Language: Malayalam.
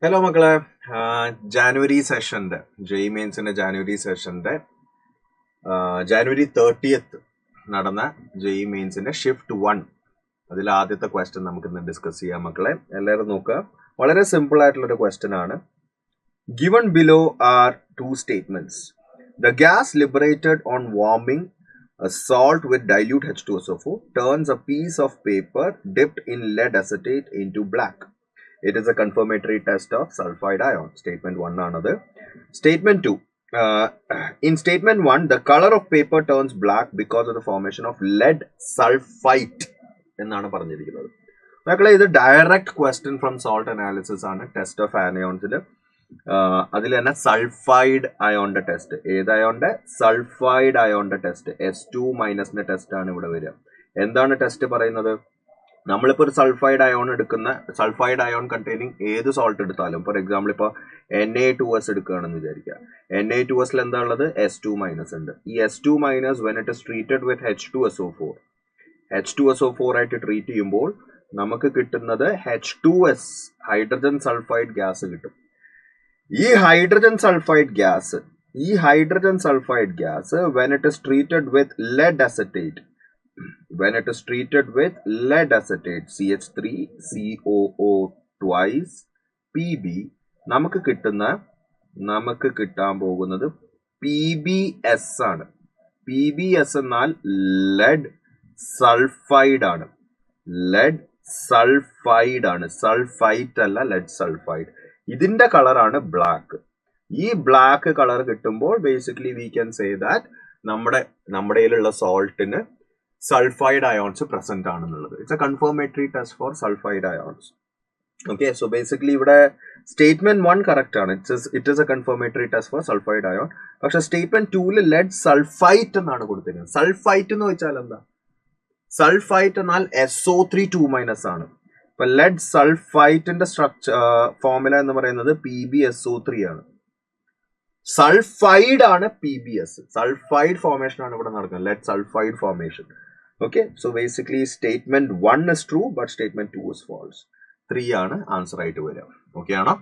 ഹലോ മക്കളെ, ജാനുവരി സെഷൻ്റെ ജെയ് മെയിൻസിന്റെ ജാനുവരി സെഷൻ്റെ ജാനുവരി 30th നടന്ന ജെയ് മെയിൻസിന്റെ ഷിഫ്റ്റ് 1 അതിൽ ആദ്യത്തെ ക്വസ്റ്റ്യൻ നമുക്ക് ഇന്ന് ഡിസ്കസ് ചെയ്യാം മക്കളെ. എല്ലാവരും നോക്കുക, വളരെ സിമ്പിൾ ആയിട്ടുള്ളൊരു ക്വസ്റ്റ്യൻ ആണ്. Given below are two statements. The gas liberated on warming a salt with dilute H2SO4 turns a piece of paper dipped in lead acetate into black. It is a confirmatory test of sulfide ion. Statement 1 another. Statement 2. In statement 1, the color of paper turns black because of the formation of lead sulfite. എന്നാണ് പറഞ്ഞിരിക്കുന്നത്. മക്കളെ, ഇത് direct question from salt analysis ആണ്. ടെസ്റ്റ് ഓഫ് ആനയോൺസിൽ അതിൽ തന്നെ സൾഫൈഡ് അയോണിന്റെ ടെസ്റ്റ്. ഏത് അയോണിന്റെ? സൾഫൈഡ് അയോണിന്റെ ടെസ്റ്റ്. S2- ടെസ്റ്റ് ആണ് ഇവിടെ വരിക. എന്താണ് ടെസ്റ്റ് പറയുന്നത്? നമ്മളിപ്പോൾ ഒരു സൾഫൈഡ് അയോൺ എടുക്കുന്ന, സൾഫൈഡ് അയോൺ കണ്ടെയ്നിങ് ഏത് സോൾട്ട് എടുത്താലും, ഫോർ എക്സാമ്പിൾ ഇപ്പോൾ Na2S എടുക്കുകയാണെന്ന് വിചാരിക്കുക. Na2Sൽ എന്താ ഉള്ളത്? S2- ഉണ്ട്. ഈ S2- when it is treated with H2SO4 ആയിട്ട് ട്രീറ്റ് ചെയ്യുമ്പോൾ നമുക്ക് കിട്ടുന്നത് H2S, ഹൈഡ്രജൻ സൾഫൈഡ് ഗ്യാസ് കിട്ടും. ഈ hydrogen sulphide gas when it is treated with lead acetate, CH3COO twice Pb, നമുക്ക് കിട്ടാൻ പോകുന്നത് PbS ആണ്. PbS എന്നാൽ ലെഡ് സൾഫൈഡ് ആണ്. സൾഫൈറ്റ് അല്ല, ലെഡ് സൾഫൈഡ്. ഇതിന്റെ കളറാണ് ബ്ലാക്ക്. ഈ ബ്ലാക്ക് കളർ കിട്ടുമ്പോൾ basically we can say that നമ്മുടെ കയ്യിലുള്ള സോൾട്ടിന് സൾഫൈഡ് അയോൺസ് പ്രസന്റ് ആണെന്നുള്ളത്. It's A confirmatory test for sulphide ions. Okay, so basically ഇവിടെ സ്റ്റേറ്റ്മെന്റ് 1 കറക്റ്റ് ആണ്. It is A confirmatory test for sulphide ion. പക്ഷെ സ്റ്റേറ്റ്മെന്റ് 2 ലെഡ് സൾഫൈറ്റ് എന്നാണ് കൊടുത്തിരിക്കുന്നത്. സൾഫൈറ്റ് എന്ന് വെച്ചാൽ എന്താ? സൾഫൈറ്റ് എന്നാൽ SO3 ആണ്. ഇപ്പൊ ലെഡ് സൾഫൈറ്റിന്റെ സ്ട്രക്ചർ ഫോർമുല എന്ന് പറയുന്നത് PbSO3 ആണ്. സൾഫൈഡ് ആണ് PbS. സൾഫൈഡ് ഫോർമേഷൻ ആണ് ഇവിടെ നടക്കുന്നത്, lead sulphide formation. Okay, so basically statement 1 is true but statement 2 is false. 3 ആണ് ആൻസർ ആയിട്ട് വരിക. ഓക്കെ ആണോ?